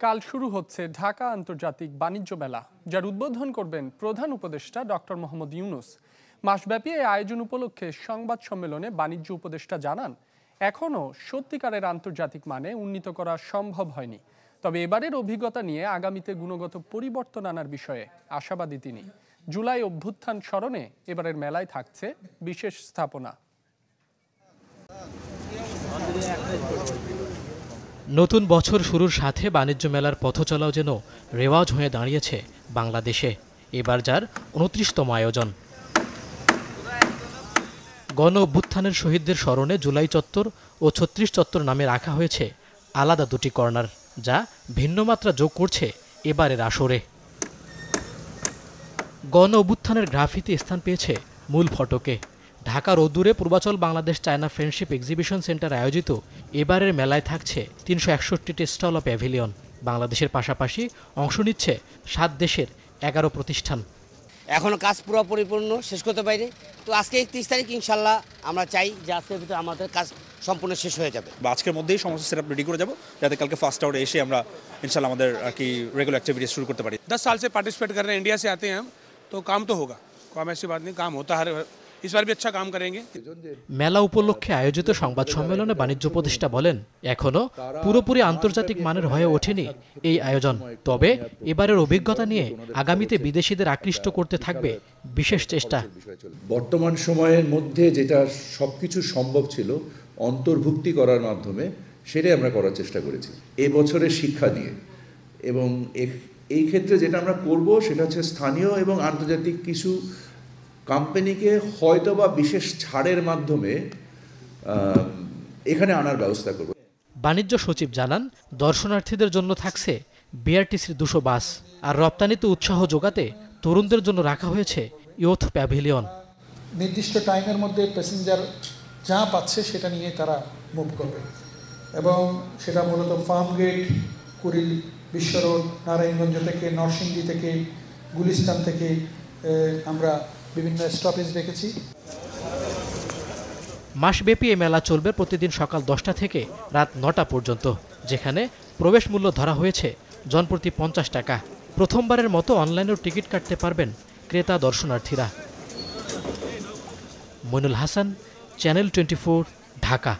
কাল শুরু হচ্ছে ঢাকা আন্তর্জাতিক বাণিজ্য মেলা, যার উদ্বোধন করবেন প্রধান উপদেষ্টা ডক্টর মোহাম্মদ ইউনূস। মাসব্যাপী এই আয়োজন উপলক্ষে সংবাদ সম্মেলনে বাণিজ্য উপদেষ্টা জানান, এখনও সত্যিকারের আন্তর্জাতিক মানে উন্নীত করা সম্ভব হয়নি, তবে এবারের অভিজ্ঞতা নিয়ে আগামীতে গুণগত পরিবর্তন আনার বিষয়ে আশাবাদী তিনি। জুলাই অভ্যুত্থান স্মরণে এবারের মেলায় থাকছে বিশেষ স্থাপনা। নতুন বছর শুরুর সাথে বাণিজ্য মেলার পথচলাও যেন রেওয়াজ হয়ে দাঁড়িয়েছে বাংলাদেশে। এবার যার ২৯তম আয়োজন। গণ অভ্যুত্থানের শহীদদের স্মরণে জুলাই চত্বর ও ৩৬ চত্বর নামে রাখা হয়েছে আলাদা দুটি কর্নার, যা ভিন্ন মাত্রা যোগ করছে এবারের আসরে। গণ অভ্যুত্থানের গ্রাফিতি স্থান পেয়েছে মূল ফটকে। ঢাকার অদূরে Purbachal Bangladesh China friendship exhibition centre আয়োজিত এবারের মেলায় থাকছে ৩৬১টি স্টল ও প্যাভিলিয়ন। বাংলাদেশের পাশাপাশি অংশ নিচ্ছে ৭ দেশের ১১ প্রতিষ্ঠান। এখনও কাজ পুরো পরিপূর্ণ শেষ করতে পারি, তো আজকে ৩১ তারিখ ইনশাল্লাহ আমরা চাই যে আজকের ভিতরে আমাদের কাজ সম্পূর্ণ শেষ হয়ে যাবে। আজকের মধ্যেই সমস্ত সেটআপ রেডি করে যাব, যাতে কালকে ফার্স্ট আওয়ারে এসে আমরা ইনশাল্লাহ আমাদের কি রেগুলার অ্যাক্টিভিটিস শুরু করতে পারি। 10 साल से पार्टिसिपेट कर रहे हैं, इंडिया से आते हैं हम, तो काम तो होगा, काम ऐसी बात नहीं, काम होता है, इस बार भी अच्छा काम करेंगे। মেলা উপলক্ষে আয়োজিত সংবাদ সম্মেলনে বাণিজ্য উপদেষ্টা বলেন, এখনো পুরোপুরি আন্তর্জাতিক মানের হয়ে ওঠেনি এই আয়োজন, তবে এবারের অভিজ্ঞতা নিয়ে আগামীতে বিদেশিদের আকৃষ্ট করতে থাকবে বিশেষ চেষ্টা। বর্তমান সময়ের মধ্যে যেটা সবকিছু সম্ভব ছিল অন্তর্ভুক্তি করার মাধ্যমে, সেটাই আমরা করার চেষ্টা করেছি এবছরের শিক্ষা নিয়ে। এবং এই ক্ষেত্রে যেটা আমরা করব সেটা হচ্ছে স্থানীয় এবং আন্তর্জাতিক কিছু কোম্পানিকে হয়তোবা বিশেষ ছাড়ের মাধ্যমে এখানে আনার ব্যবস্থা করব। বাণিজ্য সচিব জানান, দর্শনার্থীদের জন্য থাকছে বিআরটিসির ২০০ বাস, আর রপ্তানিতে উৎসাহ যোগাতে তরুণদের জন্য রাখা হয়েছে ইয়ুথ প্যাভিলিয়ন। নির্দিষ্ট টাইমের মধ্যে প্যাসেঞ্জার যা পাচ্ছে সেটা নিয়ে তারা মুভ করবে, এবং সেটা মূলত ফার্মগেট, কুড়িল, বিশ্ব রোড, নারায়ণগঞ্জ থেকে, নরসিংদী থেকে, গুলিস্তান থেকে আমরা বিভিন্ন স্টপেজ রেখেছি। মাসব্যাপী এই মেলা চলবে প্রতিদিন সকাল 10টা থেকে রাত 9টা পর্যন্ত, যেখানে প্রবেশ মূল্য ধরা হয়েছে জনপ্রতি 50 টাকা। প্রথমবারের মতো অনলাইনেও টিকিট কাটতে পারবেন ক্রেতা দর্শনার্থীরা। মইনুল হাসান, চ্যানেল 24, ঢাকা।